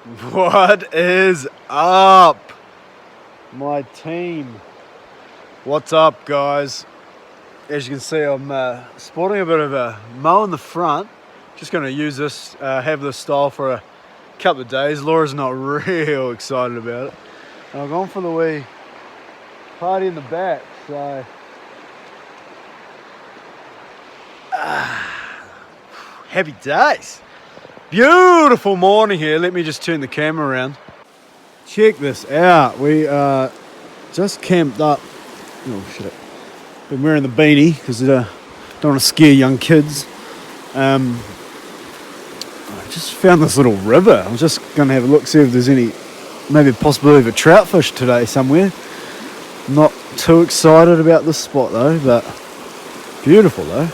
What is up, my team? What's up, guys? As you can see, I'm sporting a bit of a mow in the front. Just going to use this, have this style for a couple of days. Laura's not real excited about it. And I've gone for the wee party in the back, so happy days. Beautiful morning here. Let me just turn the camera around. Check this out. We just camped up. Oh shit. Been wearing the beanie because I don't want to scare young kids. I just found this little river. I'm just going to have a look, see if there's any, maybe a possibility of a trout fish today somewhere. Not too excited about this spot though, but beautiful though.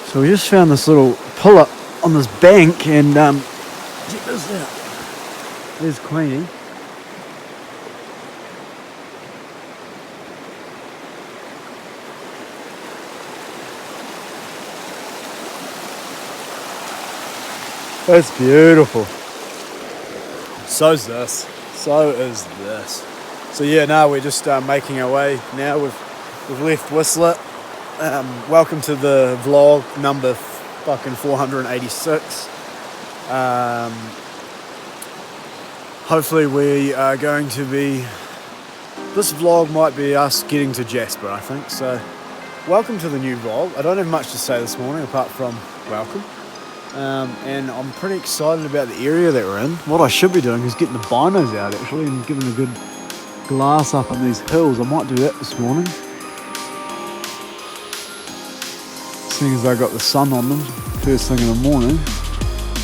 So we just found this little pull-up on this bank, and check this out. There's Queenie. That's beautiful. So is this. So yeah, now we're just making our way now. We've left Whistler. Welcome to the vlog number fucking 486. Hopefully we are going to be, this vlog might be us getting to Jasper, I think. So welcome to the new vlog. I don't have much to say this morning apart from welcome. And I'm pretty excited about the area that we're in. What I should be doing is getting the binos out actually and giving a good glass up on these hills. I might do that this morning. Seeing as I got the sun on them first thing in the morning.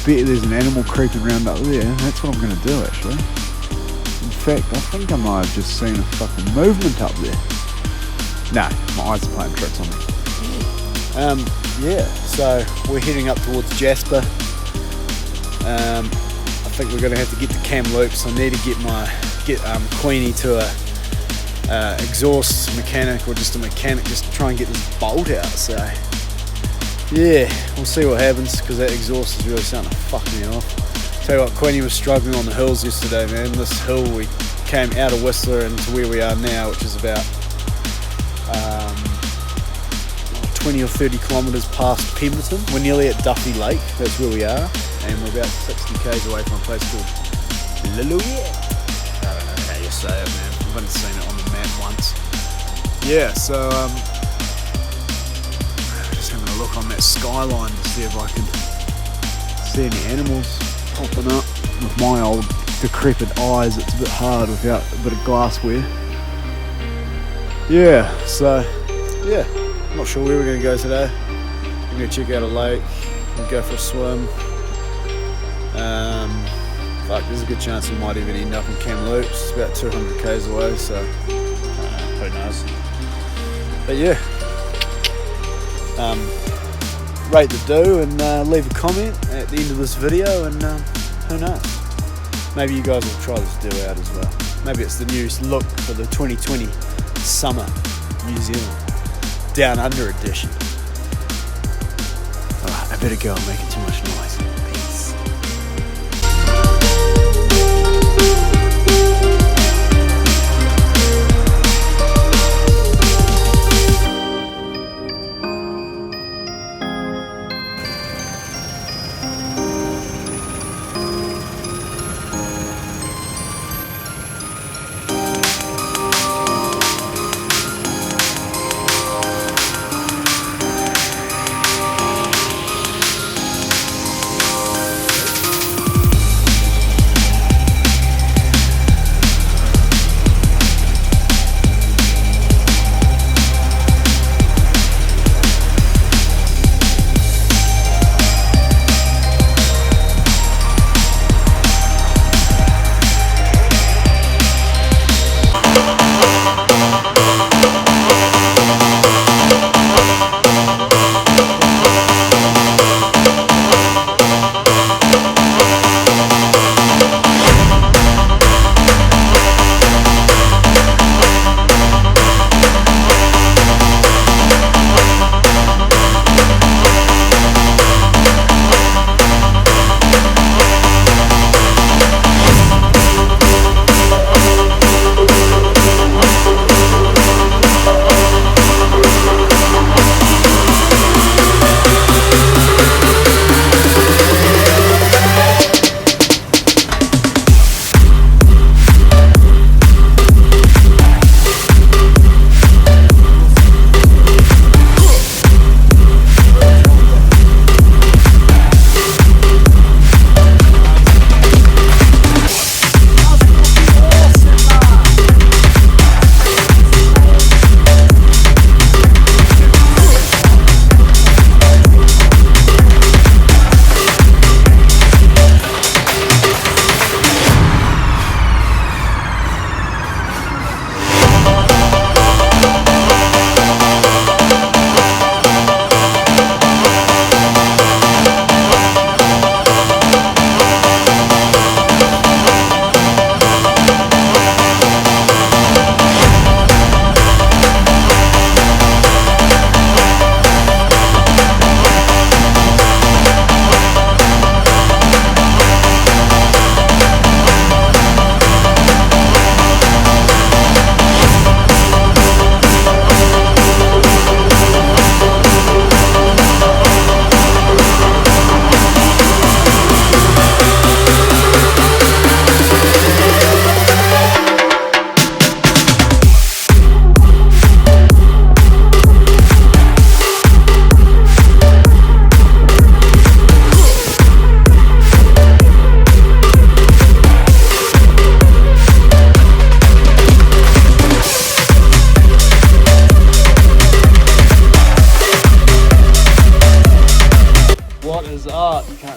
Bet there's an animal creeping around up there. That's what I'm going to do actually. In fact, I think I might have just seen a fucking movement up there. No, my eyes are playing tricks on me. Yeah, so we're heading up towards Jasper. I think we're going to have to get to Kamloops. I need to get Queenie to a exhaust mechanic, or just a mechanic, just to try and get this bolt out. So yeah, we'll see what happens, because that exhaust is really starting to fuck me off. Tell you what, Queenie was struggling on the hills yesterday, man. This hill, we came out of Whistler into where we are now, which is about 20 or 30 kilometres past Pemberton. We're nearly at Duffy Lake, that's where we are, and we're about 60 k's away from a place called Lillooet. I don't know how you say it, man. I've only seen it on the map once. Yeah, so just having a look on that skyline to see if I can see any animals popping up. With my old decrepit eyes, it's a bit hard without a bit of glassware. Yeah, so yeah. Not sure where we're going to go today. I'm going to check out a lake and go for a swim. There's a good chance we might even end up in Kamloops. It's about 200 k's away, so who knows. But yeah, rate the do and leave a comment at the end of this video, and who knows. Maybe you guys will try this do out as well. Maybe it's the new look for the 2020 summer New Zealand. Down Under edition. Alright, I better go, I'm making too much noise. Peace.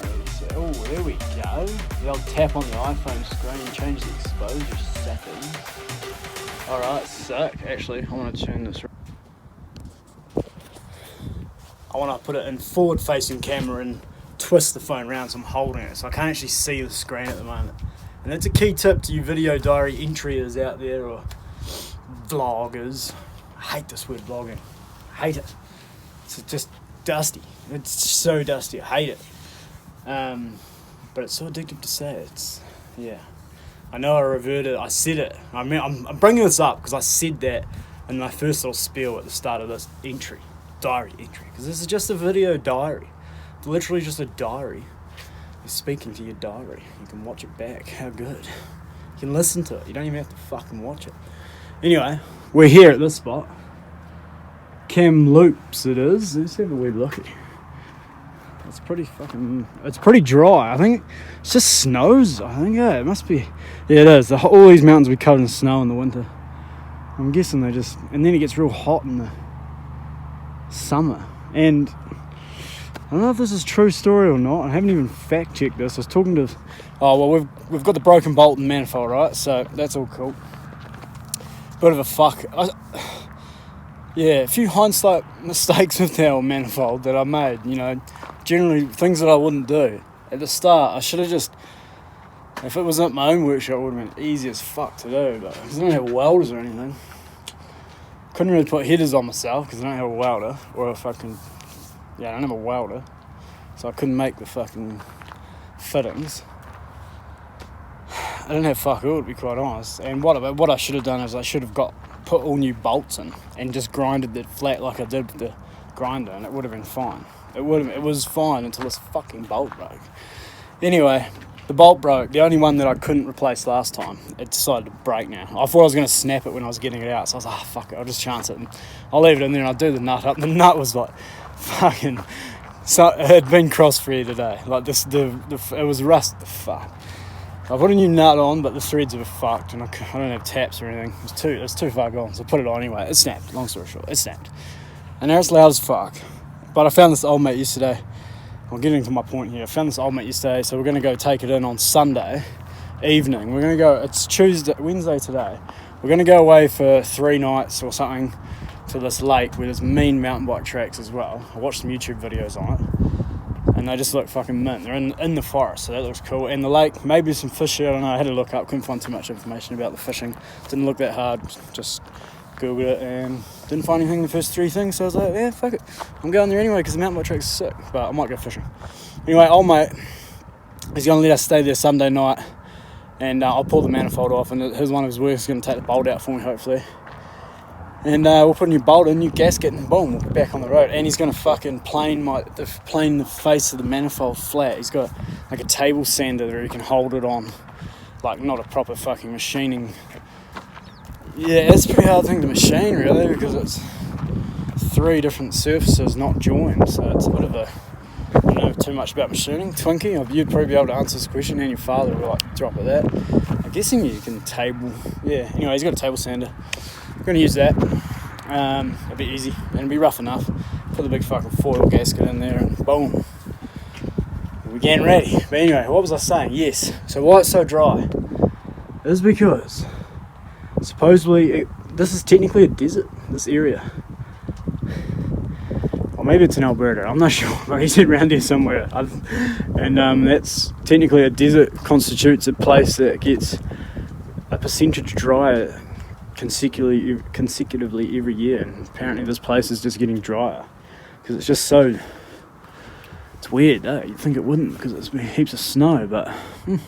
can't really see. Oh, there we go. The old tap on the iPhone screen, change the exposure settings. Alright, sick. Actually, I want to turn this. I want to put it in forward facing camera and twist the phone around so I'm holding it, so I can't actually see the screen at the moment. And that's a key tip to you video diary entryers out there, or vloggers. I hate this word vlogging. I hate it. It's just dusty. It's so dusty. I hate it. But it's so addictive to say it. Yeah. I know I reverted. I said it. I mean, I'm bringing this up because I said that in my first little spiel at the start of this diary entry. Because this is just a video diary. It's literally just a diary. You're speaking to your diary. You can watch it back. How good. You can listen to it. You don't even have to fucking watch it. Anyway, we're here at this spot. Kamloops it is. Let's have a wee looky. It's pretty dry. I think it just snows. I think, yeah, it must be. Yeah, it is. All these mountains will be covered in snow in the winter. I'm guessing they just, and then it gets real hot in the summer. And I don't know if this is a true story or not. I haven't even fact checked this. I was talking to, we've got the broken bolt and manifold, right? So that's all cool. Bit of a fuck. Yeah, a few hindsight mistakes with the old manifold that I made, you know, generally things that I wouldn't do. At the start, I should have just, if it was at my own workshop, it would have been easy as fuck to do, but because I don't have welders or anything. Couldn't really put headers on myself because I don't have a welder, or I don't have a welder, so I couldn't make the fucking fittings. I didn't have fuck all, to be quite honest, and what I should have done is I should have put all new bolts in and just grinded it flat like I did with the grinder, and it would have been fine. It was fine until this fucking bolt broke. Anyway, the bolt broke, the only one that I couldn't replace last time. It decided to break now. I thought I was going to snap it when I was getting it out, so I was like, fuck it, I'll just chance it and I'll leave it in there and I'll do the nut up. The nut was like fucking, so it had been cross-threaded today. Like this, it was rust. Fuck. I put a new nut on, but the threads were fucked, and I don't have taps or anything. It was too far gone, so I put it on anyway. It snapped. Long story short, it snapped. And now it's loud as fuck. But I found this old mate yesterday. I'm getting to my point here. I found this old mate yesterday, so we're going to go take it in on Sunday evening. We're going to go. It's Wednesday today. We're going to go away for 3 nights or something to this lake where there's mean mountain bike tracks as well. I watched some YouTube videos on it, and they just look fucking mint. They're in the forest, so that looks cool. And the lake, maybe some fish here, I don't know. I had to look up, couldn't find too much information about the fishing. Didn't look that hard, just googled it and didn't find anything in the first 3 things, so I was like, yeah, fuck it. I'm going there anyway because the mountain bike track's sick, but I might go fishing. Anyway, old mate, he's going to let us stay there Sunday night, and I'll pull the manifold off, and one of his workers is going to take the bolt out for me, hopefully. And we'll put a new bolt in, new gasket, and boom, we'll be back on the road. And he's going to fucking plane the face of the manifold flat. He's got like a table sander where he can hold it on, like not a proper fucking machining. Yeah, it's a pretty hard thing to machine, really, because it's 3 different surfaces not joined, so it's a bit of a, I don't know too much about machining. Twinkie, you'd probably be able to answer this question, and your father will like drop at that. I'm guessing you can table, yeah, anyway, he's got a table sander. I'm going to use that, it'll be easy, and it'll be rough enough. Put the big fucking foil gasket in there, and boom, we're getting ready. But anyway, what was I saying? Yes, so why it's so dry is because supposedly this is technically a desert, this area. Or maybe it's in Alberta, I'm not sure, but he said around here somewhere. And that's technically a desert, constitutes a place that gets a percentage drier consecutively every year, and apparently this place is just getting drier because it's just so, it's weird, you'd think it wouldn't because it's been heaps of snow, but I'm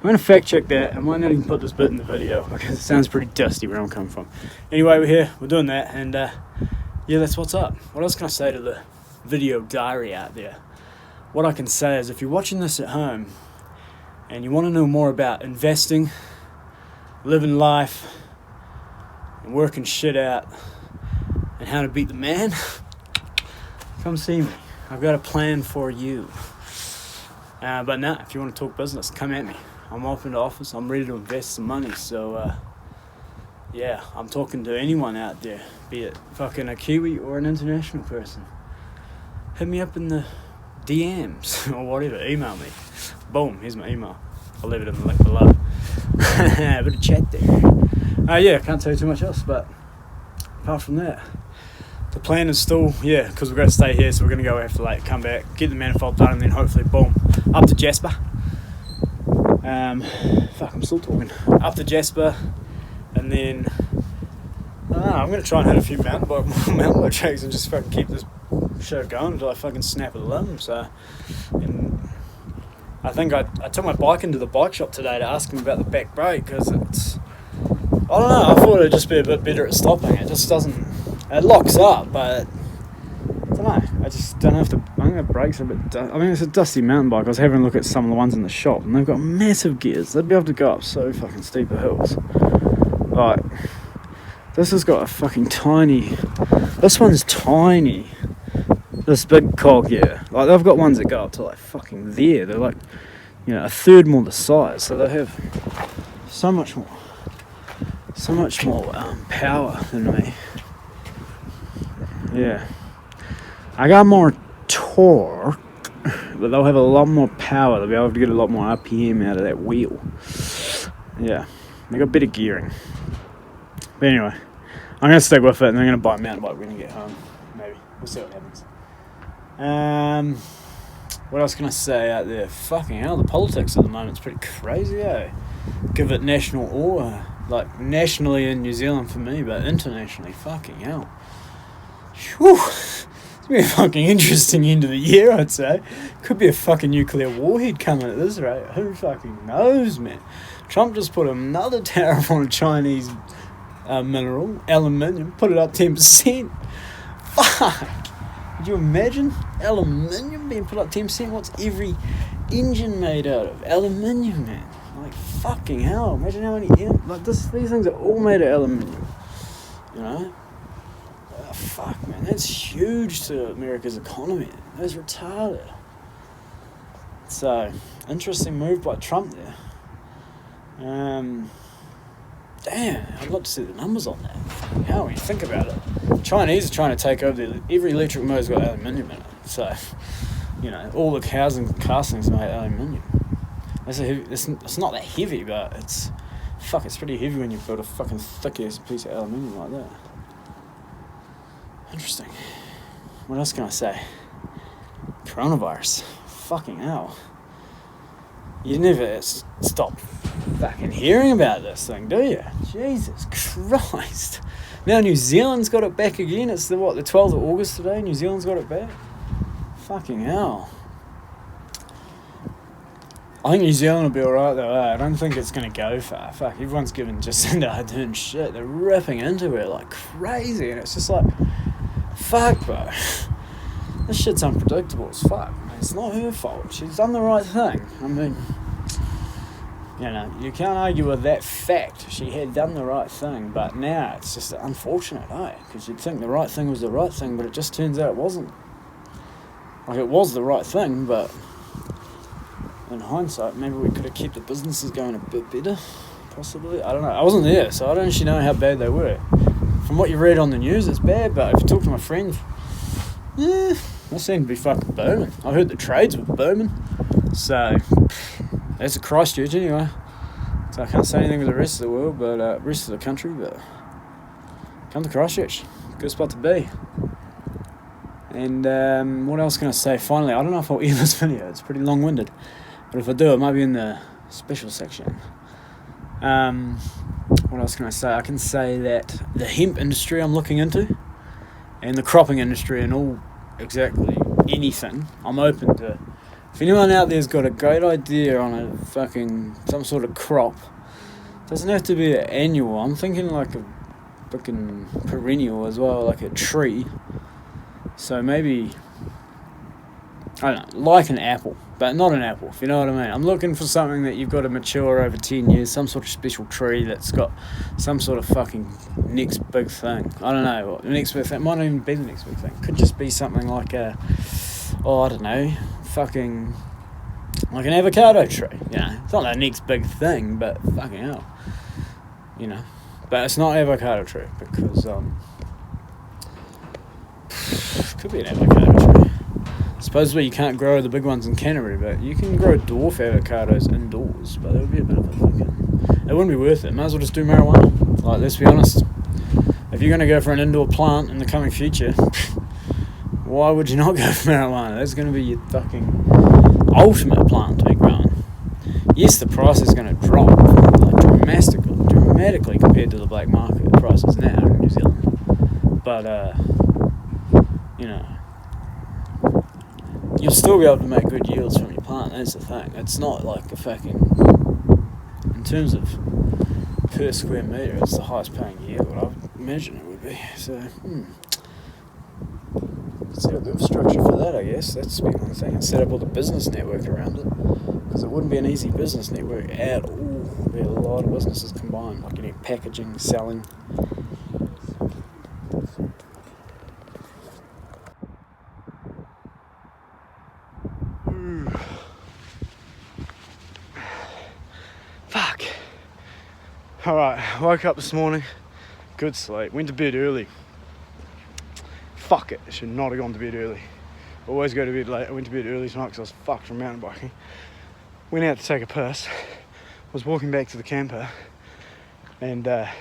going to fact check that. I might not even put this bit in the video because it sounds pretty dusty where I'm coming from. Anyway, we're here, we're doing that, and yeah, that's what's up. What else can I say to the video diary out there? What I can say is, if you're watching this at home and you want to know more about investing, living life, and working shit out, and how to beat the man, come see me. I've got a plan for you. But nah, if you want to talk business, come at me. I'm open to offers. I'm ready to invest some money. So yeah, I'm talking to anyone out there, be it fucking a Kiwi or an international person. Hit me up in the DMs or whatever, email me. Boom, here's my email. I'll leave it in the link below. A bit of chat there. Yeah, can't tell you too much else, but apart from that, the plan is still, because we're going to stay here, so we're going to go after late, come back, get the manifold done, and then hopefully, boom, up to Jasper. I'm still talking. Up to Jasper, and then I'm going to try and hit a few mountain bike tracks and just fucking keep this show going until I fucking snap a limb. So, and I think I took my bike into the bike shop today to ask him about the back brake, because it's, I don't know, I thought it'd just be a bit better at stopping. It just doesn't, it locks up, but I don't know, I just don't have to, I think the brakes are a bit, I mean, it's a dusty mountain bike. I was having a look at some of the ones in the shop, and they've got massive gears. They'd be able to go up so fucking steeper hills. Like, this has got a fucking tiny, this one's tiny. This big cog, like they've got ones that go up to like fucking there. They're like, a third more the size, so they have so much more power than me. Yeah, I got more torque, but they'll have a lot more power. They'll be able to get a lot more RPM out of that wheel. Yeah, they got better gearing. But anyway, I'm gonna stick with it, and I'm gonna buy a mountain bike when I get home. Maybe we'll see what happens. What else can I say out there? Fucking hell, the politics at the moment's pretty crazy, eh? Give it national awe, like nationally in New Zealand for me, but internationally, fucking hell. Whew. It's gonna be a fucking interesting end of the year, I'd say. Could be a fucking nuclear warhead coming at this rate. Who fucking knows, man? Trump just put another tariff on a Chinese mineral, aluminium, put it up 10%. Fuck! Could you imagine aluminium being put up 10%? What's every engine made out of? Aluminium, man. Like, fucking hell. Imagine how many... these things are all made of aluminium. Fuck, man. That's huge to America's economy. That's retarded. So, interesting move by Trump there. Damn, I'd love to see the numbers on that. How when you think about it, Chinese are trying to take over every electric motor's got aluminium in it. So, all the housing castings are made aluminium. It's not that heavy, but it's pretty heavy when you build a fucking thick ass piece of aluminium like that. Interesting. What else can I say? Coronavirus. Fucking hell. You never stop fucking hearing about this thing, do you? Jesus Christ. Now New Zealand's got it back again. It's the 12th of August today. New Zealand's got it back. Fucking hell. I think New Zealand will be alright though, I don't think it's going to go far. Fuck, everyone's giving Jacinda Ardern shit. They're ripping into her like crazy, and it's just like, fuck, bro. This shit's unpredictable as fuck. It's not her fault. She's done the right thing. I mean, you can't argue with that fact. She had done the right thing, but now it's just unfortunate, because you'd think the right thing was the right thing, but it just turns out it wasn't. Like, it was the right thing, but in hindsight, maybe we could have kept the businesses going a bit better, possibly. I don't know. I wasn't there, so I don't actually know how bad they were. From what you read on the news, it's bad, but if you talk to my friends, they seem to be fucking booming. I heard the trades were booming, so that's a Christchurch anyway. So I can't say anything with the rest of the world, but rest of the country, but come to Christchurch, good spot to be. And what else can I say? Finally, I don't know if I'll end this video. It's pretty long-winded, but if I do, it might be in the special section. What else can I say? I can say that the hemp industry I'm looking into, and the cropping industry, and all exactly anything, I'm open to. If anyone out there's got a great idea on a fucking some sort of crop, doesn't have to be an annual. I'm thinking like a fucking perennial as well, like a tree. So maybe, I don't know, like an apple, but not an apple, if you know what I mean. I'm looking for something that you've got to mature over 10 years, some sort of special tree that's got some sort of fucking next big thing. I don't know what the next big thing, might not even be the next big thing. Could just be something like I don't know, fucking, like an avocado tree, It's not the next big thing, but fucking hell, But it's not avocado tree, because, could be an avocado tree. Supposedly you can't grow the big ones in Canterbury, but you can grow dwarf avocados indoors, but that would be a bit of a fucking... It wouldn't be worth it. Might as well just do marijuana. Like, let's be honest. If you're going to go for an indoor plant in the coming future, why would you not go for marijuana? That's going to be your fucking ultimate plant to be growing. Yes, the price is going to drop like dramatically compared to the black market prices now in New Zealand. But, you know, you'll still be able to make good yields from your plant. That's the thing. It's not like a fucking... In terms of per square metre, it's the highest paying yield. I would imagine it would be. So, set up the structure for that, I guess. That's the one thing. And set up all the business network around it. Because it wouldn't be an easy business network at all. There'd be a lot of businesses combined, like getting packaging, selling. Fuck. Alright, woke up this morning. Good sleep. Went to bed early. Fuck it. I should not have gone to bed early. Always go to bed late. I went to bed early tonight because I was fucked from mountain biking. Went out to take a piss. Was walking back to the camper. And I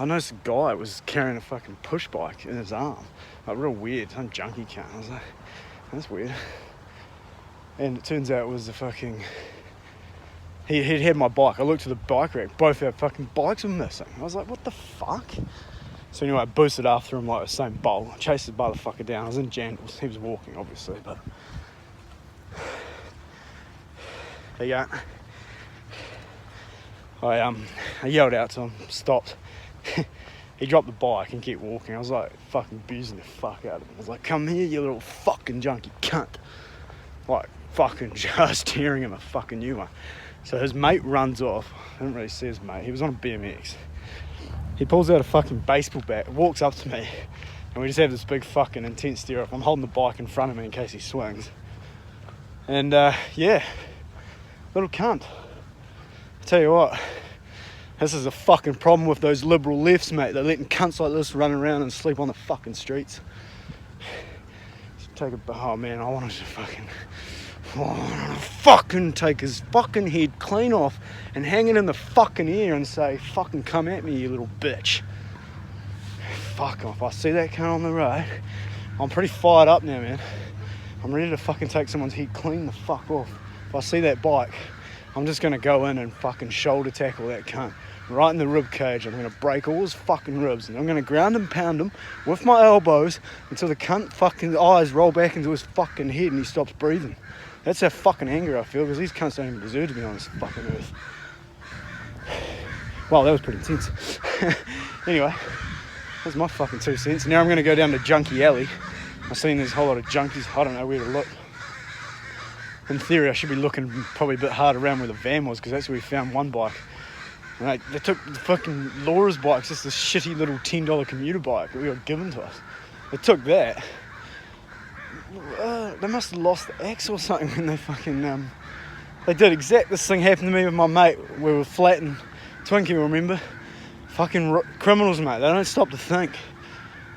noticed a guy was carrying a fucking push bike in his arm. Like, real weird. Some junkie cunt. I was like, that's weird. And it turns out it was a fucking... He'd had my bike. I looked at the bike rack. Both our fucking bikes were missing. I was like, what the fuck? So anyway, I boosted after him like the same bowl. I chased the motherfucker down. I was in jandals. He was walking, obviously, but... There you go. I yelled out to him, stopped. He dropped the bike and kept walking. I was like fucking abusing the fuck out of him. I was like, come here, you little fucking junkie cunt. Like, fucking just tearing him a fucking new one. So his mate runs off. I didn't really see his mate. He was on a BMX. He pulls out a fucking baseball bat, walks up to me, and we just have this big fucking intense stare off. I'm holding the bike in front of me in case he swings. And yeah, little cunt. I tell you what, this is a fucking problem with those liberal lefts, mate. They're letting cunts like this run around and sleep on the fucking streets. Oh man, I wanted to fucking take his fucking head clean off and hang it in the fucking air and say, fucking come at me, you little bitch. Fuck off. I see that cunt on the road. I'm pretty fired up now, man. I'm ready to fucking take someone's head clean the fuck off. If I see that bike, I'm just going to go in and fucking shoulder tackle that cunt. Right in the rib cage. I'm going to break all his fucking ribs and I'm going to ground and pound him with my elbows until the cunt fucking eyes roll back into his fucking head and he stops breathing. That's how fucking angry I feel, because these cunts don't even deserve to be on this fucking earth. Well, that was pretty intense. Anyway, that's my fucking 2 cents. Now I'm going to go down to Junkie Alley. I've seen there's a whole lot of junkies. I don't know where to look. In theory, I should be looking probably a bit harder around where the van was, because that's where we found one bike. And they took the fucking Laura's bike, just this shitty little $10 commuter bike that we got given to us. They took that. They must have lost the axe or something when they fucking... They did this thing happened to me with my mate. We were flat in Twinkie, remember? Fucking criminals, mate. They don't stop to think.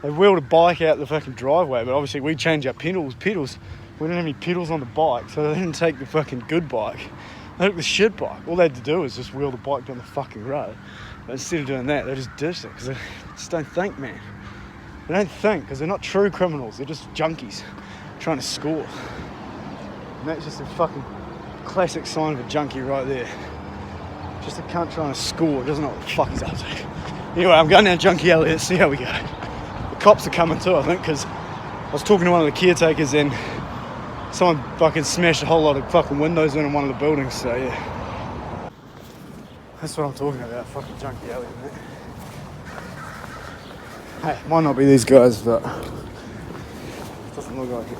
They wheeled a bike out the fucking driveway, but obviously we changed our pedals. We didn't have any pedals on the bike, so they didn't take the fucking good bike. They took the shit bike. All they had to do was just wheel the bike down the fucking road. But instead of doing that, they just ditched it, because they just don't think, man. They don't think, because they're not true criminals. They're just junkies trying to score. And that's just a fucking classic sign of a junkie right there. Just a cunt trying to score, doesn't know what the fuck he's up to. Anyway, I'm going down Junkie Alley, let's see how we go. The cops are coming too, I think, because I was talking to one of the caretakers and someone fucking smashed a whole lot of fucking windows in one of the buildings, so yeah. That's what I'm talking about, fucking Junkie Alley, mate. Hey, might not be these guys, but doesn't look like it.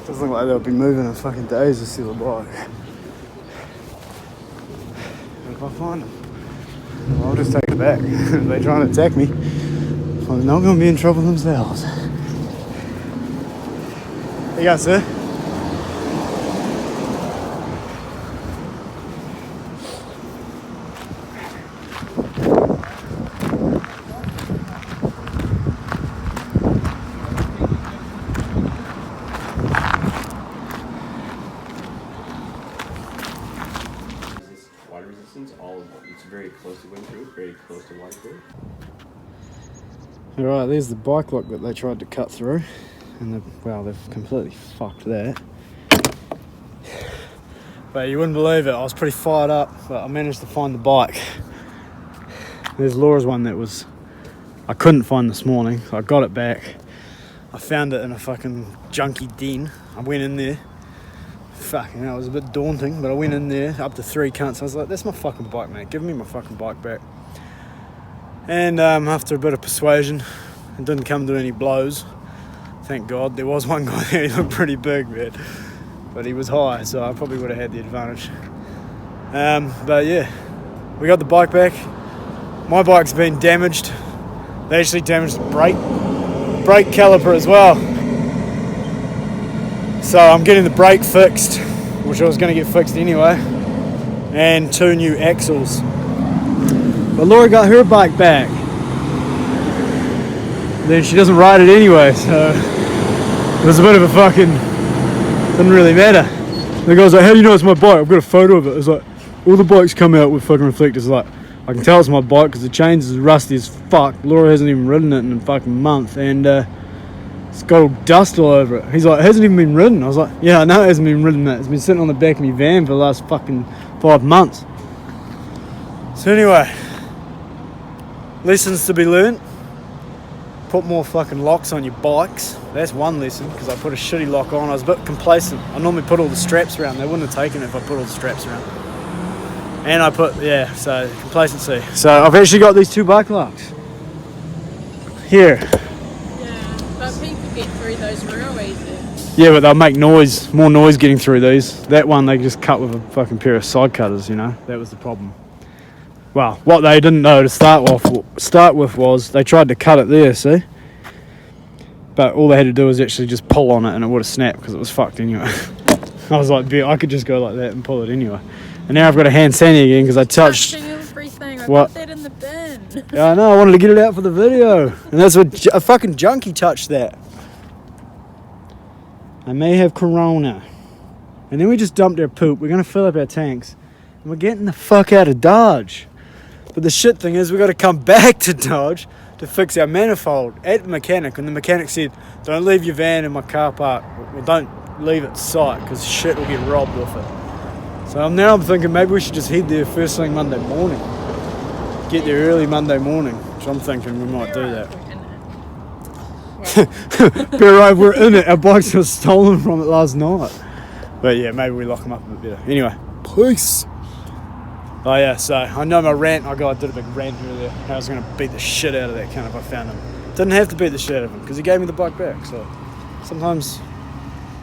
Doesn't look like they'll be moving in fucking days to steal a bike. And if I find them, well, I'll just take it back. If they try and attack me, well, they're not going to be in trouble themselves. There you go, sir. It's very close to Windproof, very close to Waterproof. Alright, there's the bike lock that they tried to cut through. And they've completely fucked that. But you wouldn't believe it, I was pretty fired up, but I managed to find the bike. There's Laura's one that I couldn't find this morning, so I got it back. I found it in a fucking junkie den. I went in there. Fucking hell, it was a bit daunting, but I went in there, up to 3 cunts. I was like, that's my fucking bike, mate. Give me my fucking bike back. And after a bit of persuasion, it didn't come to any blows. Thank God. There was one guy there, he looked pretty big, man. But he was high, so I probably would have had the advantage. But yeah, we got the bike back. My bike's been damaged. They actually damaged the brake caliper as well. So I'm getting the brake fixed, which I was going to get fixed anyway, and 2 new axles. But Laura got her bike back. Then she doesn't ride it anyway, so it was a bit of a fucking, didn't really matter. The guy's like, how do you know it's my bike? I've got a photo of it. It's like, all the bikes come out with fucking reflectors. Like, I can tell it's my bike because the chains is rusty as fuck. Laura hasn't even ridden it in a fucking month, and it's got all dust all over it. He's like, it hasn't even been ridden. I was like, yeah, I know it hasn't been ridden. It's been sitting on the back of my van for the last fucking 5 months. So anyway, lessons to be learnt. Put more fucking locks on your bikes. That's one lesson, because I put a shitty lock on. I was a bit complacent. I normally put all the straps around. They wouldn't have taken it if I put all the straps around. And I put, so complacency. So I've actually got these 2 bike locks. Here. Yeah, but people get through those real easy. Yeah, but they'll make noise, more noise getting through these. That one they just cut with a fucking pair of side cutters, you know. That was the problem. Well, what they didn't know to start with was they tried to cut it there, see? But all they had to do was actually just pull on it and it would have snapped because it was fucked anyway. I was like, I could just go like that and pull it anyway. And now I've got a hand sanding again because I touched... Touching everything. I What? put that in the bin. Yeah, I know, I wanted to get it out for the video. And that's what a fucking junkie touched that. I may have corona. And then we just dumped our poop. We're going to fill up our tanks. And we're getting the fuck out of Dodge. But the shit thing is, we got to come back to Dodge to fix our manifold at the mechanic. And the mechanic said, don't leave your van in my car park. Well, don't leave it sight because shit will get robbed with it. So now I'm thinking maybe we should just head there first thing Monday morning. Get there early Monday morning. So I'm thinking we might do that. Bear right, we're in it. Our bikes were stolen from it last night. But yeah, maybe we lock them up a bit better. Anyway, peace. Oh yeah, so I know my rant. I did a big rant earlier. I was going to beat the shit out of that cunt if I found him. Didn't have to beat the shit out of him because he gave me the bike back. So sometimes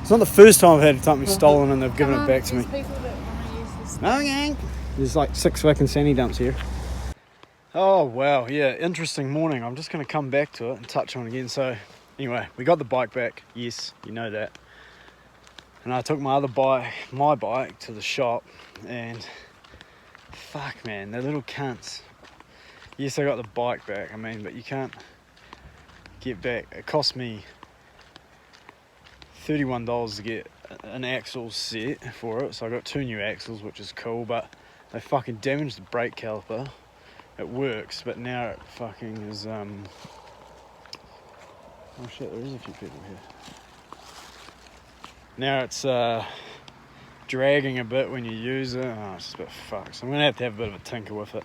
it's not the first time I've had something stolen and they've given it back to me. People that want to use this. No, gang. There's like 6 fucking sandy dumps here. Oh wow, yeah, interesting morning. I'm just going to come back to it and touch on it again. So anyway, we got the bike back. Yes, you know that. And I took my bike to the shop and fuck man, they're little cunts. Yes, I got the bike back, but you can't get back. It cost me $31 to get an axle set for it. So I got 2 new axles, which is cool, but they fucking damaged the brake caliper. It works, but now it fucking is, oh shit, there is a few people here. Now it's dragging a bit when you use it. Oh, it's just a bit fucked. So I'm going to have a bit of a tinker with it.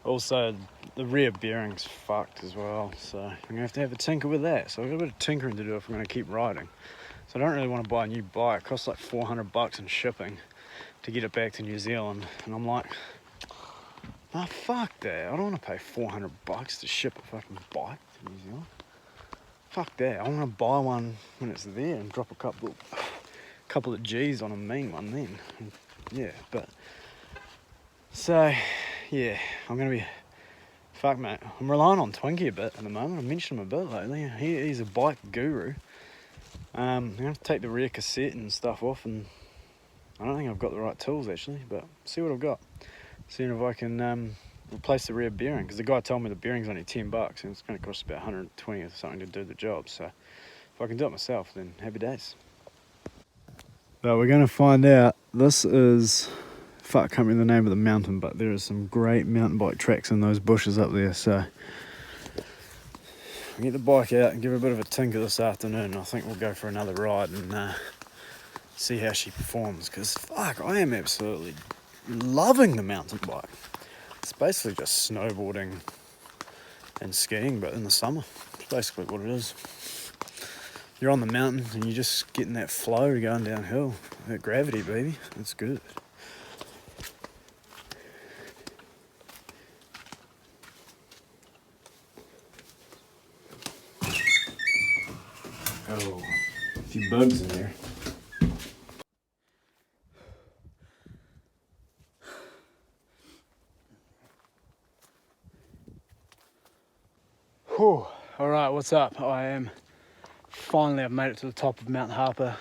Also, the rear bearing's fucked as well, so I'm going to have a tinker with that. So I've got a bit of tinkering to do if I'm going to keep riding. So I don't really want to buy a new bike. It costs like $400 in shipping to get it back to New Zealand. And I'm like, nah, fuck that. I don't want to pay $400 to ship a fucking bike to New Zealand. Fuck that. I want to buy one when it's there and drop a couple of G's on a mean one then. Yeah, but so yeah, I'm gonna be fuck mate. I'm relying on Twinkie a bit at the moment. I mentioned him a bit lately. He's a bike guru. I'm gonna have to take the rear cassette and stuff off, and I don't think I've got the right tools actually, but see what I've got. Seeing if I can replace the rear bearing, because the guy told me the bearing's only $10 and it's going to cost about 120 or something to do the job. So if I can do it myself, then happy days. But we're going to find out. This is fuck, I can't remember the name of the mountain, but there is some great mountain bike tracks in those bushes up there. So I'll get the bike out and give her a bit of a tinker this afternoon. I think we'll go for another ride and see how she performs, because fuck, I am absolutely loving the mountain bike. It's basically just snowboarding and skiing, but in the summer. It's basically what it is. You're on the mountain and you're just getting that flow going downhill. That gravity, baby. It's good. Oh, a few bugs in there. Whew. All right, what's up? I've made it to the top of Mount Harper,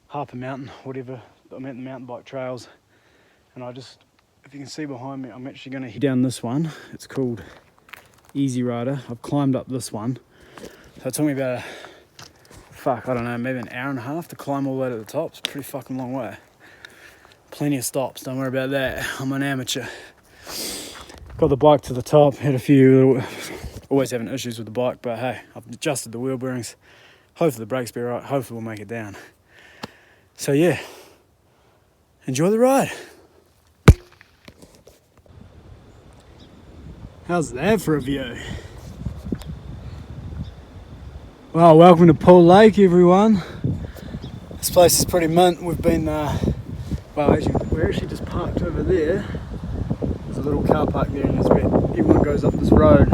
Harper Mountain, whatever. I'm at the mountain bike trails, and if you can see behind me, I'm actually going to head down this one. It's called Easy Rider. I've climbed up this one, so it took me about maybe an hour and a half to climb all the way to the top. It's a pretty fucking long way. Plenty of stops, don't worry about that. I'm an amateur. Got the bike to the top, always having issues with the bike, but hey, I've adjusted the wheel bearings. Hopefully the brakes be right, hopefully we'll make it down. So yeah, enjoy the ride. How's that for a view? Well, welcome to Pool Lake, everyone. This place is pretty mint. We've been, we're actually just parked over there. There's a little car park there, and that's where everyone goes up this road.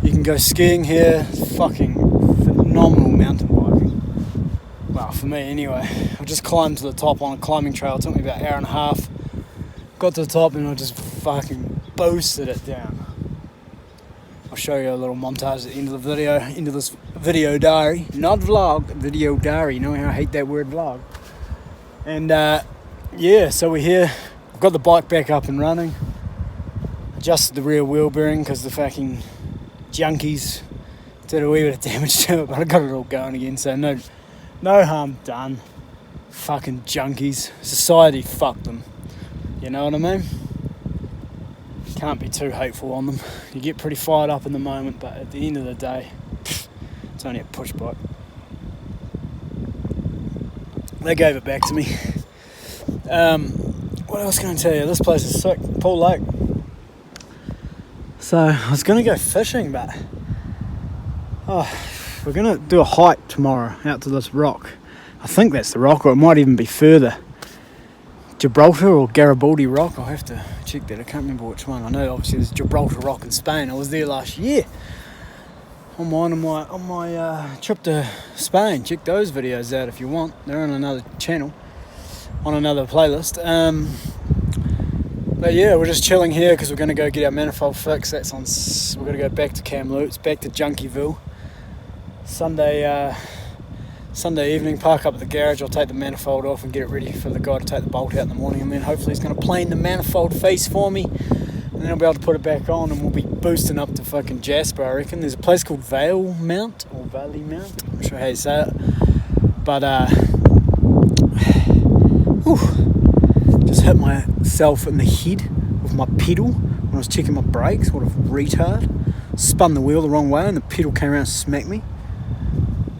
You can go skiing here. Fucking phenomenal mountain biking. Well, for me anyway. I just climbed to the top on a climbing trail. It took me about an hour and a half. Got to the top and I just fucking boosted it down. I'll show you a little montage at the end of the video, end of this video diary. Not vlog, video diary. You know how I hate that word vlog. And yeah, so we're here. I've got the bike back up and running. Adjusted the rear wheel bearing because the fucking junkies did a wee bit of damage to it, but I got it all going again, so no harm done. Fucking junkies. Society fucked them. You know what I mean? Can't be too hateful on them. You get pretty fired up in the moment, but at the end of the day, it's only a push bike. They gave it back to me. What else can I tell you? This place is sick. Pool Lake. So I was going to go fishing, but we're going to do a hike tomorrow out to this rock. I think that's the rock, or it might even be further. Gibraltar or Garibaldi Rock. I'll have to check that. I can't remember which one. I know obviously there's Gibraltar Rock in Spain. I was there last year on my trip to Spain. Check those videos out if you want. They're on another channel, on another playlist. But yeah, we're just chilling here because we're going to go get our manifold fixed. We're going to go back to Kamloops, back to Junkieville. Sunday evening, park up at the garage. I'll take the manifold off and get it ready for the guy to take the bolt out in the morning, and then hopefully he's going to plane the manifold face for me, and then I'll be able to put it back on, and we'll be boosting up to fucking Jasper, I reckon. There's a place called Valemount, or Valemount, I'm not sure how you say it, but just hit myself in the head with my pedal when I was checking my brakes. What a retard. Spun the wheel the wrong way and the pedal came around and smacked me.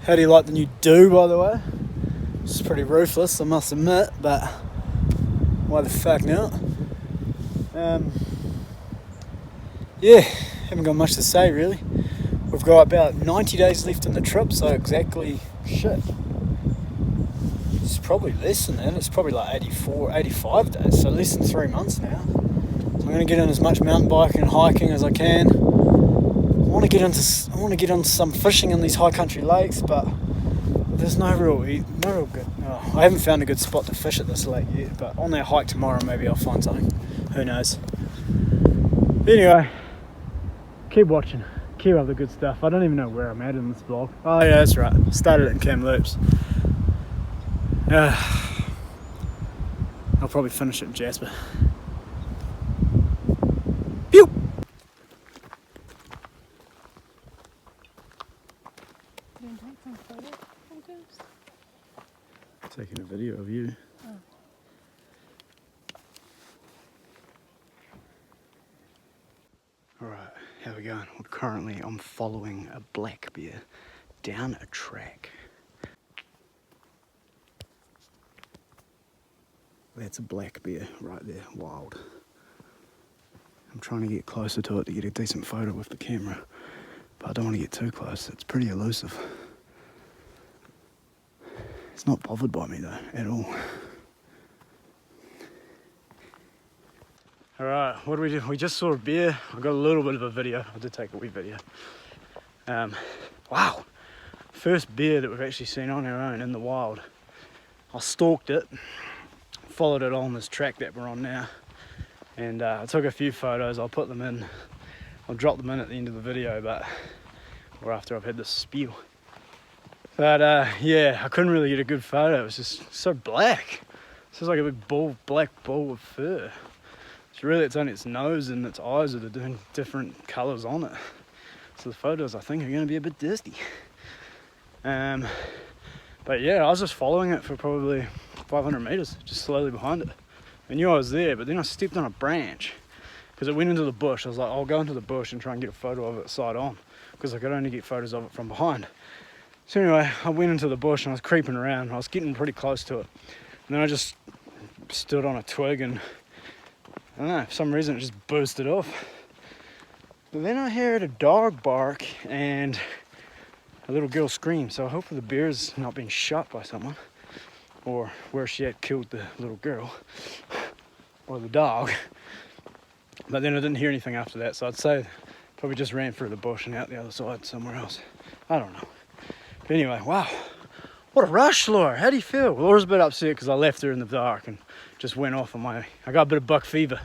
How do you like the new do, by the way? It's pretty ruthless, I must admit, but why the fuck not? Yeah, haven't got much to say really. We've got about 90 days left in the trip, so exactly, shit. It's probably less than that, it's probably like 84, 85 days, so less than 3 months now. So I'm going to get in as much mountain biking and hiking as I can. I want to get into some fishing in these high country lakes, but there's no real good. I haven't found a good spot to fish at this lake yet, but on that hike tomorrow maybe I'll find something. Who knows? Anyway, keep watching. Keep up the good stuff. I don't even know where I'm at in this vlog. Oh yeah, that's right. Started it in Kamloops. I'll probably finish it in Jasper. Pew! Taking a video of you. currently I'm following a black bear down a track. That's a black bear right there, wild. I'm trying to get closer to it to get a decent photo with the camera, but I don't want to get too close. It's pretty elusive. It's not bothered by me though, at all. Alright, what do we do? We just saw a bear. I got a little bit of a video. I did take a wee video. Wow. First bear that we've actually seen on our own in the wild. I stalked it, followed it on this track that we're on now, and I took a few photos. I'll put them in. I'll drop them in at the end of the video, or after I've had this spiel. But yeah, I couldn't really get a good photo. It was just so black. It's just like a big black ball of fur. It's only its nose and its eyes that are doing different colours on it. So the photos, I think, are going to be a bit dusty. But yeah, I was just following it for probably 500 metres, just slowly behind it. I knew I was there, but then I stepped on a branch because it went into the bush. I was like, I'll go into the bush and try and get a photo of it side on, because I could only get photos of it from behind. So anyway, I went into the bush and I was creeping around. I was getting pretty close to it. And then I just stood on a twig and I don't know, for some reason it just boosted off. But then I heard a dog bark and a little girl scream. So hopefully the bear's not being shot by someone, or where she had killed the little girl or the dog. But then I didn't hear anything after that, so I'd say probably just ran through the bush and out the other side somewhere else. I don't know. But anyway, wow. What a rush, Laura. How do you feel? Laura's a bit upset because I left her in the dark and just went off on my... I got a bit of buck fever.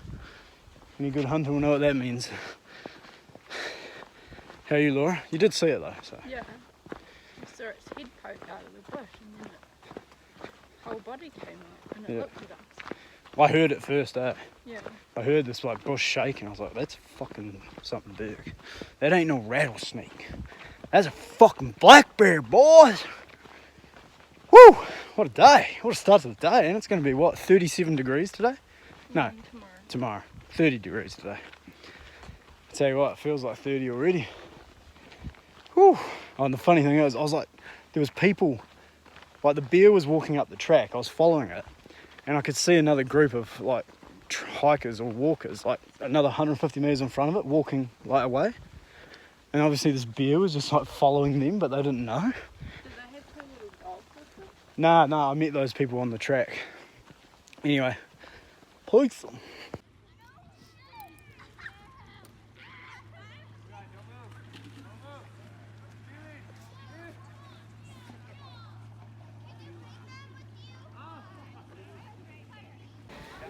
Any good hunter will know what that means. How are you, Laura? You did see it though, so... Yeah. I saw its head poke out of the bush and then its whole body came out and it looked at us. I heard it first, eh? Yeah. I heard this like bush shaking. I was like, that's fucking something big. That ain't no rattlesnake. That's a fucking black bear, boys! Woo! What a day. What a start to the day. And it's going to be, what, 37 degrees today? No, tomorrow. 30 degrees today. I tell you what, it feels like 30 already. Whew. Oh, and the funny thing is, I was like, there was people, like the bear was walking up the track. I was following it. And I could see another group of like hikers or walkers, like another 150 metres in front of it, walking like away. And obviously this bear was just like following them, but they didn't know. Did they have two little dogs with them? Nah, I met those people on the track. Anyway, peace.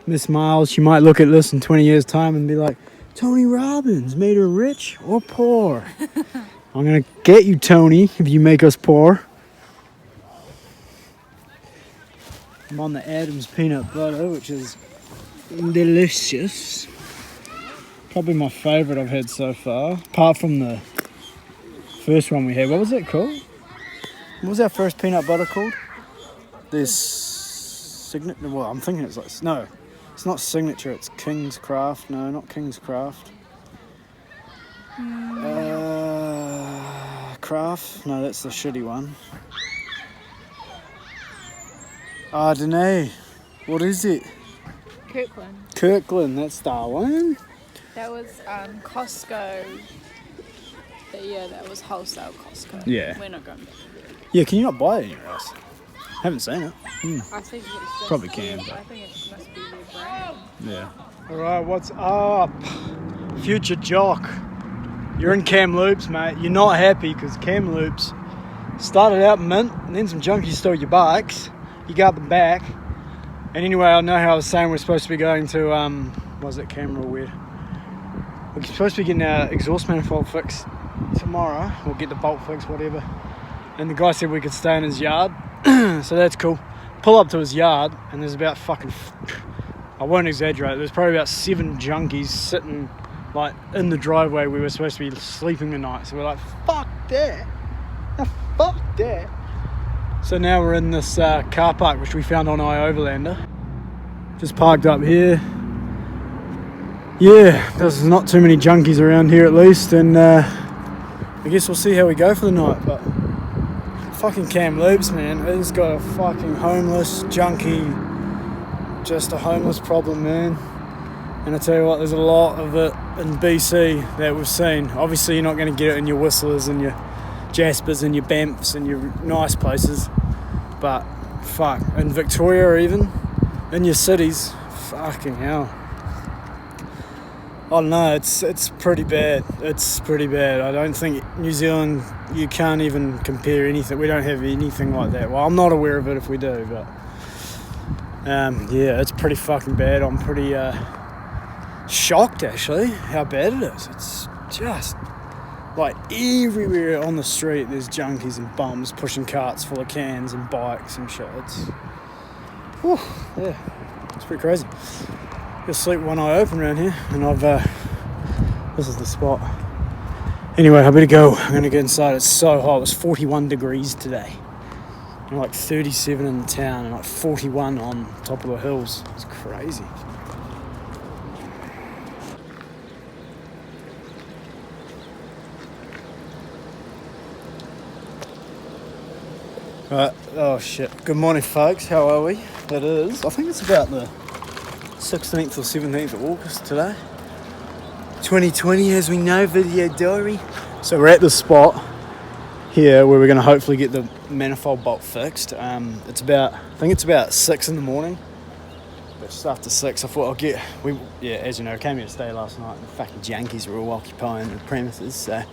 Miss Miles, she might look at this in 20 years' time and be like, Tony Robbins made her rich or poor. I'm going to get you, Tony, if you make us poor. I'm on the Adams peanut butter, which is delicious. Probably my favourite I've had so far, apart from the first one we had. What was it called? What was our first peanut butter called? There's Signature. Well, I'm thinking it's like, no, it's not Signature, it's King's Craft. No, not King's Craft. Craft? No, that's the shitty one. I don't know. What is it? Kirkland, that's the one. That was Costco. Yeah, that was wholesale Costco. Yeah. We're not going back. Yeah, can you not buy it anywhere else? Haven't seen it. I think it's just Probably can, but... I think it must be their brand. Yeah. Alright, what's up? Future jock. You're in Kamloops, mate. You're not happy because Kamloops started out mint and then some junkies stole your bikes. You got them back. And anyway, I know how I was saying we're supposed to be going to, was it camera weird? We're supposed to be getting our exhaust manifold fixed tomorrow. We'll get the bolt fixed, whatever. And the guy said we could stay in his yard. So that's cool. Pull up to his yard and there's about fucking, I won't exaggerate, there's probably about 7 junkies sitting like in the driveway we were supposed to be sleeping the night. So we're like, fuck that. Fuck that. So now we're in this car park which we found on iOverlander. Just parked up here. Yeah, there's not too many junkies around here at least, and I guess we'll see how we go for the night, but fucking Kamloops, man, it's got a fucking homeless, junkie, just a homeless problem, man. And I tell you what, there's a lot of it in BC that we've seen. Obviously you're not going to get it in your Whistlers and your Jaspers and your Banffs and your nice places, but fuck, in Victoria even, in your cities, fucking hell. I don't know, it's pretty bad. It's pretty bad. I don't think New Zealand, you can't even compare anything. We don't have anything like that. Well, I'm not aware of it if we do, but yeah, it's pretty fucking bad. I'm pretty shocked actually how bad it is. It's just like everywhere on the street there's junkies and bums pushing carts full of cans and bikes and shit. Whew, yeah, it's pretty crazy. You'll sleep one eye open around here, and this is the spot. Anyway, I better go. I'm gonna get inside. It's so hot. It was 41 degrees today. And like 37 in the town and like 41 on top of the hills. It's crazy. Right, oh shit. Good morning, folks. How are we? It is, I think it's about the 16th or 17th of August today. 2020, as we know, video diary. So we're at the spot here where we're going to hopefully get the manifold bolt fixed. I think it's about 6 in the morning. But just after 6, I thought as you know, came here to stay last night. And the fucking junkies were all occupying the premises. So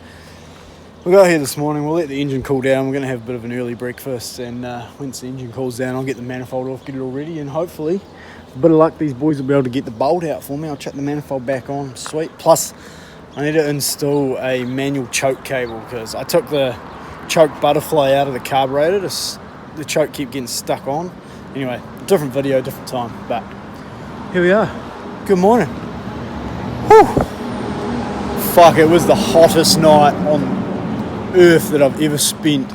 we got here this morning. We'll let the engine cool down. We're going to have a bit of an early breakfast. And once the engine cools down, I'll get the manifold off, get it all ready, and hopefully, a bit of luck, these boys will be able to get the bolt out for me. I'll chuck the manifold back on. Sweet. Plus, I need to install a manual choke cable because I took the choke butterfly out of the carburetor. The choke kept getting stuck on. Anyway, different video, different time. But here we are. Good morning. Whew. Fuck, it was the hottest night on earth that I've ever spent.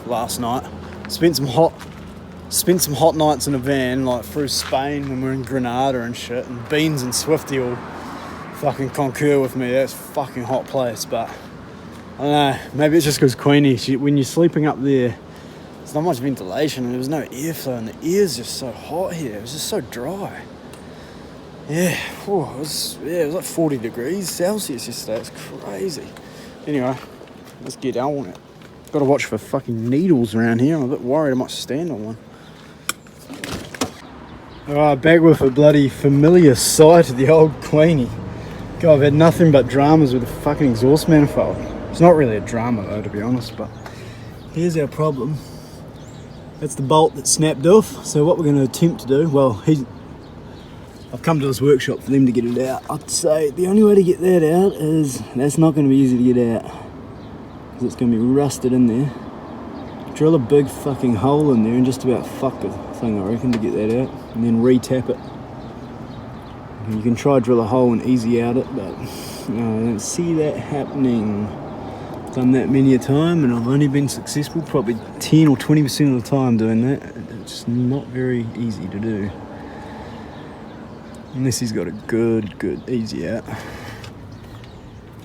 Last night. Spent some hot nights in a van, like through Spain when we were in Grenada and shit, and Beans and Swifty all fucking concur with me. That's a fucking hot place, but I don't know, maybe it's just because Queenie, when you're sleeping up there, there's not much ventilation and there was no airflow and the air's just so hot here. It was just so dry. Yeah, it was like 40 degrees Celsius yesterday. It's crazy. Anyway, let's get on it. Got to watch for fucking needles around here. I'm a bit worried I might stand on one. Alright, back with a bloody familiar sight of the old Queenie. God, I've had nothing but dramas with the fucking exhaust manifold. It's not really a drama though, to be honest, but here's our problem. That's the bolt that snapped off. So what we're going to attempt to do, well, I've come to this workshop for them to get it out. I'd say the only way to get that out is, that's not going to be easy to get out, because it's going to be rusted in there. Drill a big fucking hole in there and just about fuck the thing, I reckon, to get that out, and then re-tap it. You can try drill a hole and easy out it, but I don't see that happening. Done that many a time and I've only been successful probably 10 or 20% of the time doing that. It's not very easy to do unless he's got a good easy out.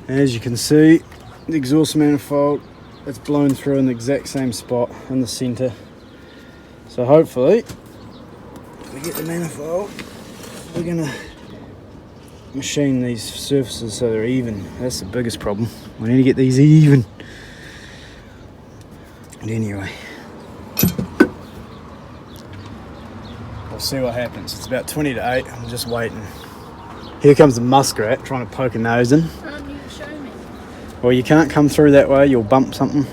As you can see, the exhaust manifold, it's blown through in the exact same spot in the centre. So hopefully, if we get the manifold, we're gonna machine these surfaces so they're even. That's the biggest problem. We need to get these even. And anyway, we'll see what happens. It's about 20 to 8. I'm just waiting. Here comes the muskrat trying to poke a nose in. You show me. Well, you can't come through that way. You'll bump something.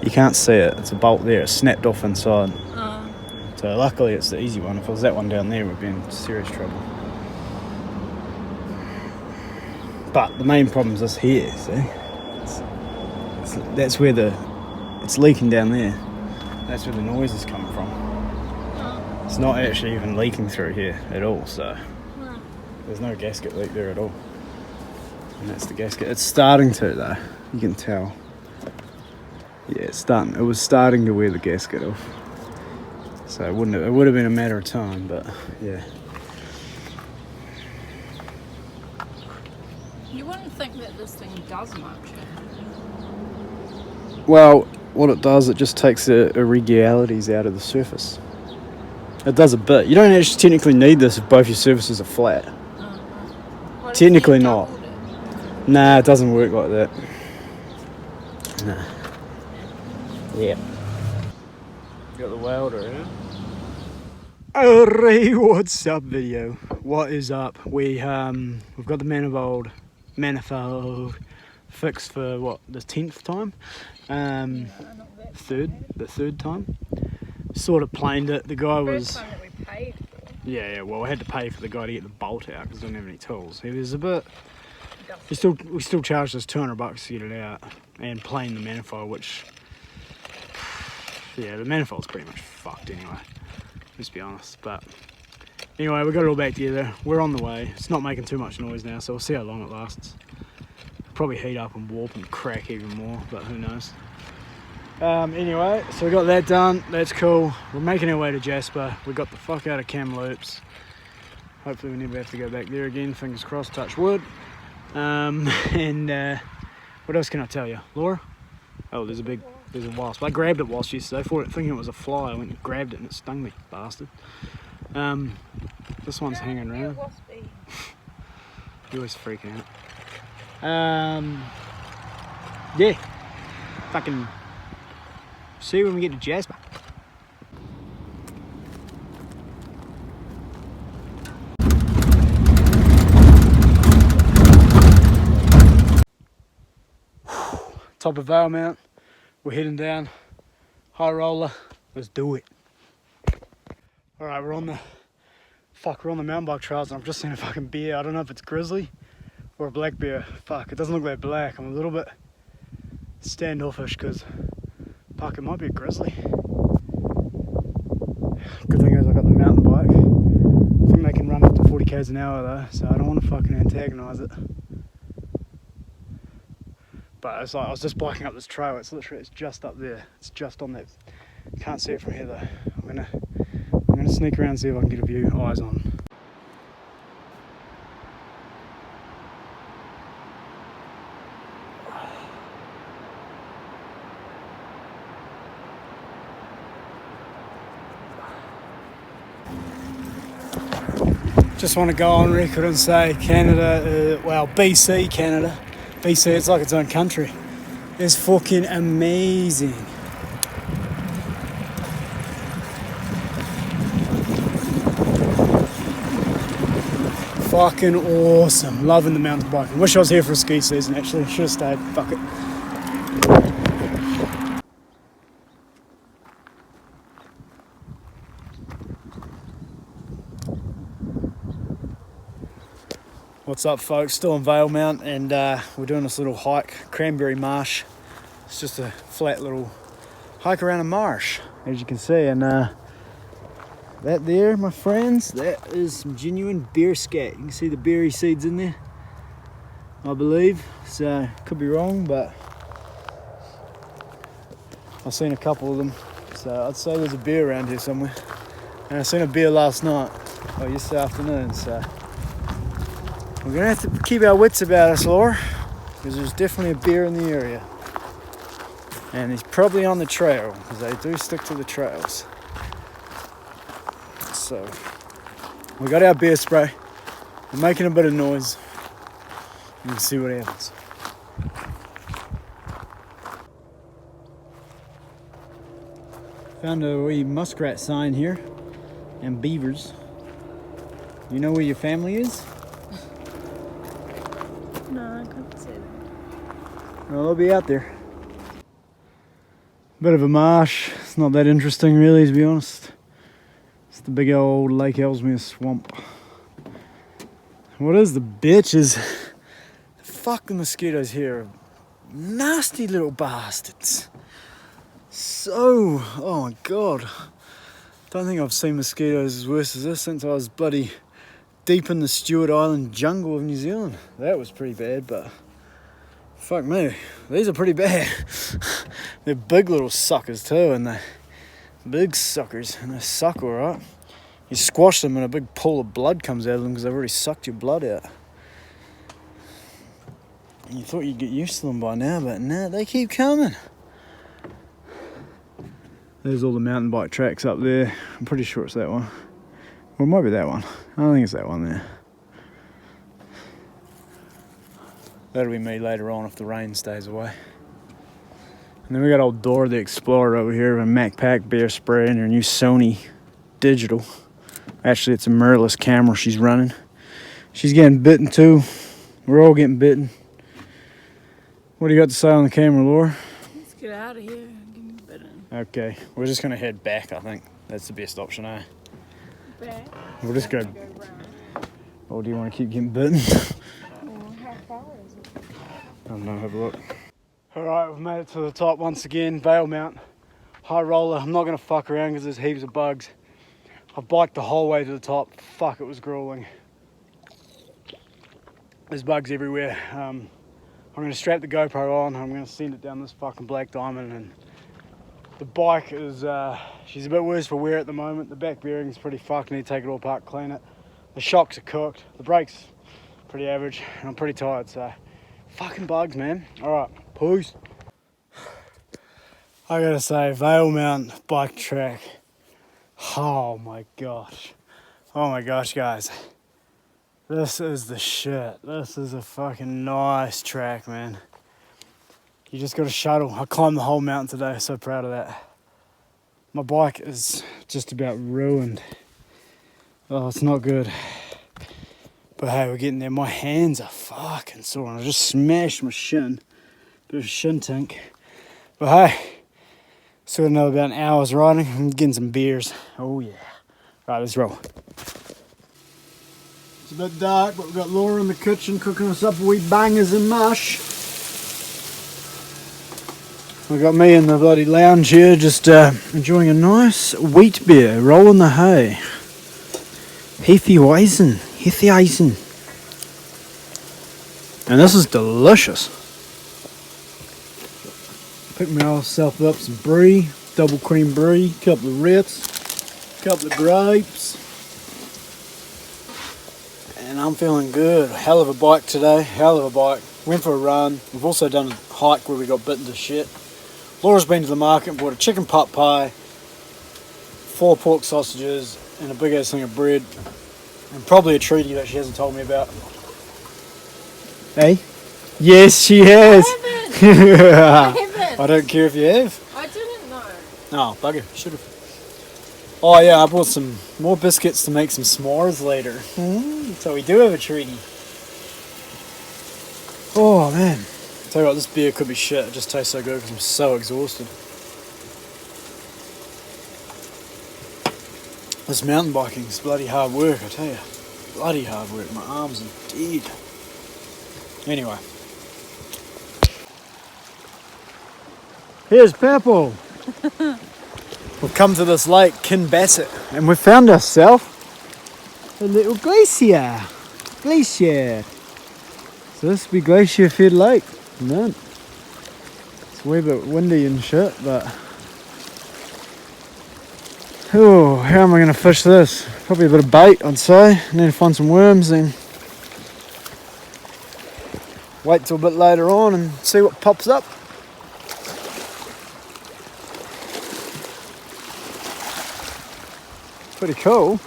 You can't see it. It's a bolt there. It's snapped off inside. Oh. So luckily it's the easy one. If it was that one down there, we'd be in serious trouble. But the main problem is this here, see? That's where it's leaking down there. That's where the noise is coming from. Oh. It's not actually even leaking through here at all, so Oh. there's no gasket leak there at all. And that's the gasket. It's starting to though, you can tell. Yeah, it's starting. It was starting to wear the gasket off. So it would have been a matter of time, but yeah. You wouldn't think that this thing does much. Well, what it does, it just takes the irregularities out of the surface. It does a bit. You don't actually technically need this if both your surfaces are flat. What if Technically you not. doubled it? Nah, it doesn't work like that. Nah. Yeah. Got the welder, yeah? Alright, what's up, video? What is up? We've got the manifold fixed for what, the 10th time? The third time. Sort of planed it. The guy was. First time that we paid for. Yeah. Well, I had to pay for the guy to get the bolt out because I didn't have any tools. He was a bit. Dusty. We still charged us $200 to get it out and plane the manifold, which. Yeah, the manifold's pretty much fucked anyway. Let's be honest. But anyway, we got it all back together. We're on the way. It's not making too much noise now, so we'll see how long it lasts. Probably heat up and warp and crack even more, but who knows. Anyway, so we got that done. That's cool. We're making our way to Jasper. We got the fuck out of Kamloops. Hopefully we never have to go back there again. Fingers crossed, touch wood. What else can I tell you? Laura? Oh, there's a wasp. I grabbed it wasp yesterday, thinking it was a fly. I went and grabbed it and it stung me, bastard. This one's hanging around. You're always freaking out. Yeah. Fucking see you when we get to Jasper. Top of Valemount. We're heading down. High roller. Let's do it. Alright, we're on the mountain bike trails and I've just seen a fucking bear. I don't know if it's grizzly or a black bear. Fuck, it doesn't look that black. I'm a little bit standoffish because fuck, it might be a grizzly. Good thing is I got the mountain bike. I think they can run up to 40 k's an hour though, so I don't want to fucking antagonise it. But it's like I was just biking up this trail. It's just up there. It's just on that. Can't see it from here though. I'm gonna sneak around and see if I can get a view. Eyes on. Just want to go on record and say Canada, BC, Canada. BC, it's like its own country. It's fucking amazing. Fucking awesome. Loving the mountain biking. Wish I was here for a ski season actually. Should have stayed. Fuck it. What's up, folks? Still in Valemount, and we're doing this little hike, Cranberry Marsh. It's just a flat little hike around a marsh, as you can see. And that there, my friends, that is some genuine beer scat. You can see the berry seeds in there, I believe. So could be wrong, but I've seen a couple of them. So I'd say there's a beer around here somewhere. And I seen a beer last night, or yesterday afternoon. So we're gonna have to keep our wits about us, Laura, because there's definitely a beer in the area. And he's probably on the trail, because they do stick to the trails. So, we got our beer spray. We're making a bit of noise. You can see what happens. Found a wee muskrat sign here, and beavers. You know where your family is? No, I couldn't see that. Well, they'll be out there. Bit of a marsh. It's not that interesting, really, to be honest. It's the big old Lake Ellesmere swamp. What is the bitch is the fucking mosquitoes here are nasty little bastards. So, oh my god. Don't think I've seen mosquitoes as worse as this since I was bloody deep in the Stewart Island jungle of New Zealand. That was pretty bad, but fuck me, these are pretty bad. They're big little suckers too, and they're big suckers, and they suck alright. You squash them and a big pool of blood comes out of them because they've already sucked your blood out. You thought you'd get used to them by now, but nah, they keep coming. There's all the mountain bike tracks up there. I'm pretty sure it's that one. Well, it might be that one. I don't think it's that one there. That'll be me later on if the rain stays away. And then we got old Dora the Explorer over here with a MacPack bear spray and her new Sony digital. Actually, it's a mirrorless camera she's running. She's getting bitten too. We're all getting bitten. What do you got to say on the camera, Laura? Let's get out of here and get bitten. Okay, we're just going to head back, I think. That's the best option, eh? Back? We'll just go... Round. Or do you want to keep getting bitten? How far is it? I don't know, have a look. Alright, we've made it to the top once again, Valemount. High roller. I'm not going to fuck around because there's heaps of bugs. I biked the whole way to the top. Fuck, it was grueling. There's bugs everywhere. I'm going to strap the GoPro on. I'm going to send it down this fucking black diamond. And the bike is, she's a bit worse for wear at the moment. The back bearing's pretty fucked. I need to take it all apart, clean it. The shocks are cooked. The brakes pretty average. And I'm pretty tired, so fucking bugs, man. Alright, peace. I gotta say, Valemount bike track. Oh my gosh. Oh my gosh, guys. This is the shit. This is a fucking nice track, man. You just got a shuttle. I climbed the whole mountain today. So proud of that. My bike is just about ruined. Oh, it's not good. But hey, we're getting there. My hands are fucking sore. And I just smashed my shin. Bit of a shin tink. But hey, still got another about an hour's riding. I'm getting some beers. Oh yeah. Right, let's roll. It's a bit dark, but we've got Laura in the kitchen cooking us up a wee bangers and mash. We got me in the bloody lounge here, just enjoying a nice wheat beer, rolling the hay. Hefeweizen. And this is delicious. Picked myself up some brie, double cream brie, couple of Ritz, couple of grapes. And I'm feeling good. Hell of a bike today, hell of a bike. Went for a run. We've also done a hike where we got bitten to shit. Laura's been to the market and bought a chicken pot pie, 4 pork sausages, and a big ass thing of bread. And probably a treaty that she hasn't told me about. Hey? Yes, she has. I haven't. I don't care if you have. I didn't know. Oh, bugger. Should have. Oh yeah, I bought some more biscuits to make some s'mores later. So we do have a treaty. Oh man. Tell you what, this beer could be shit. It just tastes so good because I'm so exhausted. This mountain biking is bloody hard work, I tell you. Bloody hard work. My arms are dead. Anyway. Here's Purple. We've come to this lake, Kinbassett, and we've found ourselves a little glacier. So this will be glacier-fed lake. Man. It's a wee bit windy and shit, but... Oh, how am I going to fish this? Probably a bit of bait, I'd say. I need to find some worms and wait till a bit later on and see what pops up. Pretty cool.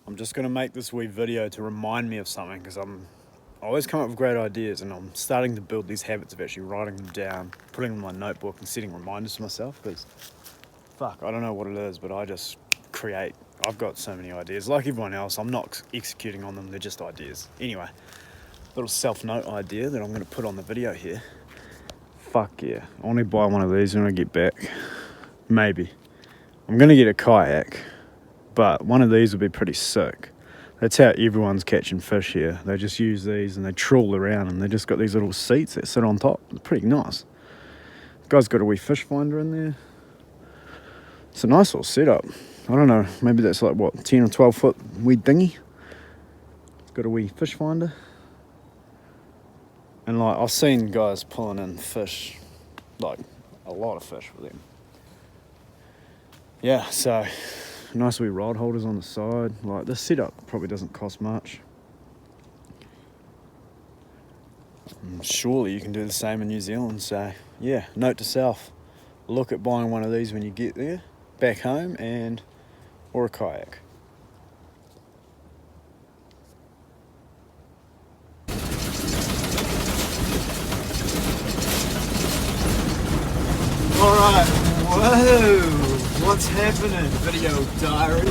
I'm just going to make this wee video to remind me of something because I always come up with great ideas and I'm starting to build these habits of actually writing them down, putting them in my notebook and setting reminders to myself because, fuck, I don't know what it is, but I just create. I've got so many ideas. Like everyone else, I'm not executing on them, they're just ideas. Anyway, little self-note idea that I'm going to put on the video here. Fuck yeah, I want to buy one of these when I get back. Maybe. I'm going to get a kayak, but one of these would be pretty sick. That's how everyone's catching fish here. They just use these and they trawl around and they just got these little seats that sit on top. It's pretty nice. The guy's got a wee fish finder in there. It's a nice little setup. I don't know, maybe that's like what, 10 or 12 foot wee dinghy. It's got a wee fish finder. And like, I've seen guys pulling in fish, like a lot of fish with them. Yeah, so nice wee rod holders on the side. Like this setup probably doesn't cost much. surely you can do the same in New Zealand. So yeah, note to self, look at buying one of these when you get there, back home, or a kayak. Alright, whoa, what's happening? Video diary.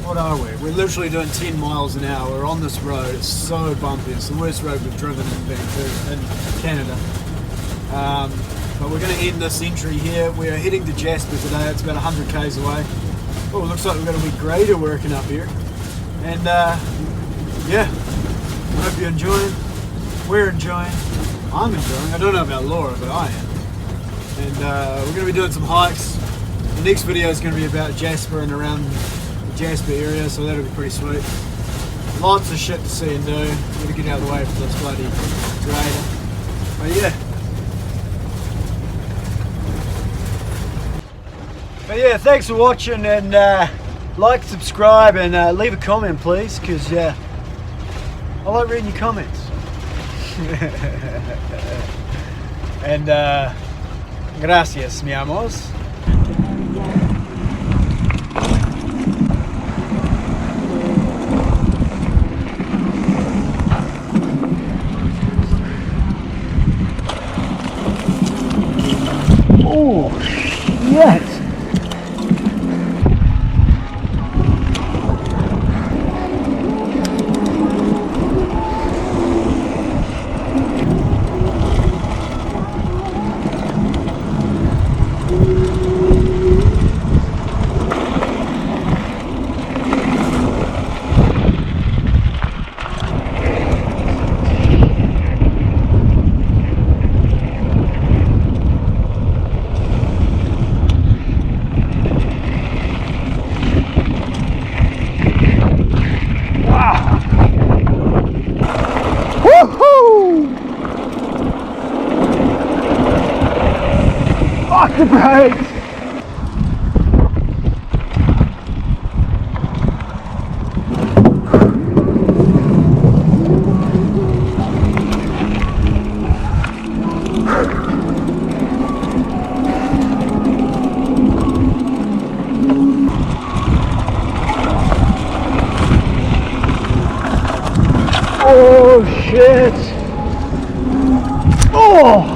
What are we? We're literally doing 10 miles an hour. We're on this road. It's so bumpy. It's the worst road we've driven in Vancouver, in Canada. But we're going to end this entry here. We're heading to Jasper today. It's about 100 k's away. Oh, it looks like we've got a wee grader working up here. And yeah, I hope you're enjoying. We're enjoying. I'm enjoying. I don't know about Laura, but I am. And we're going to be doing some hikes. The next video is going to be about Jasper and around the Jasper area, so that'll be pretty sweet. Lots of shit to see and do. Got to get out of the way for this bloody grader. But yeah, thanks for watching, and like, subscribe, and leave a comment, please, because I like reading your comments. And gracias, mi amors. Oh, yes. Fuck the brakes! Oh shit! Oh!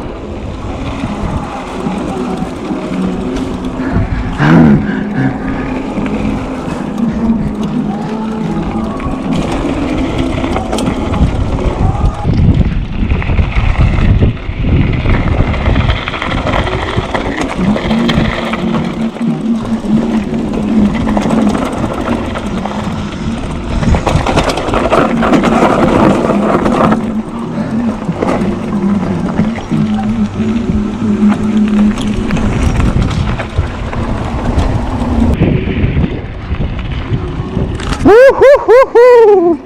Woo-hoo-hoo-hoo!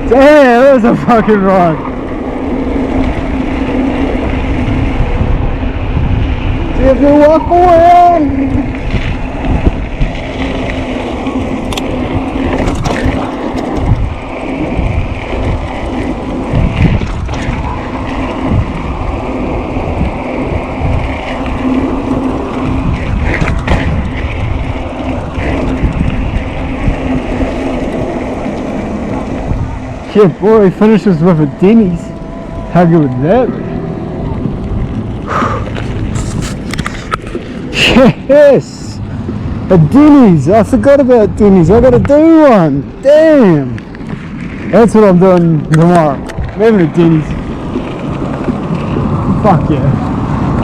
Damn, that was a fucking run. Do you have to walk away? Shit, boy, finishes with a Denny's. How good would that be? Yes! A Denny's! I forgot about Denny's. I gotta do one! Damn! That's what I'm doing tomorrow. I'm having a Denny's. Fuck yeah.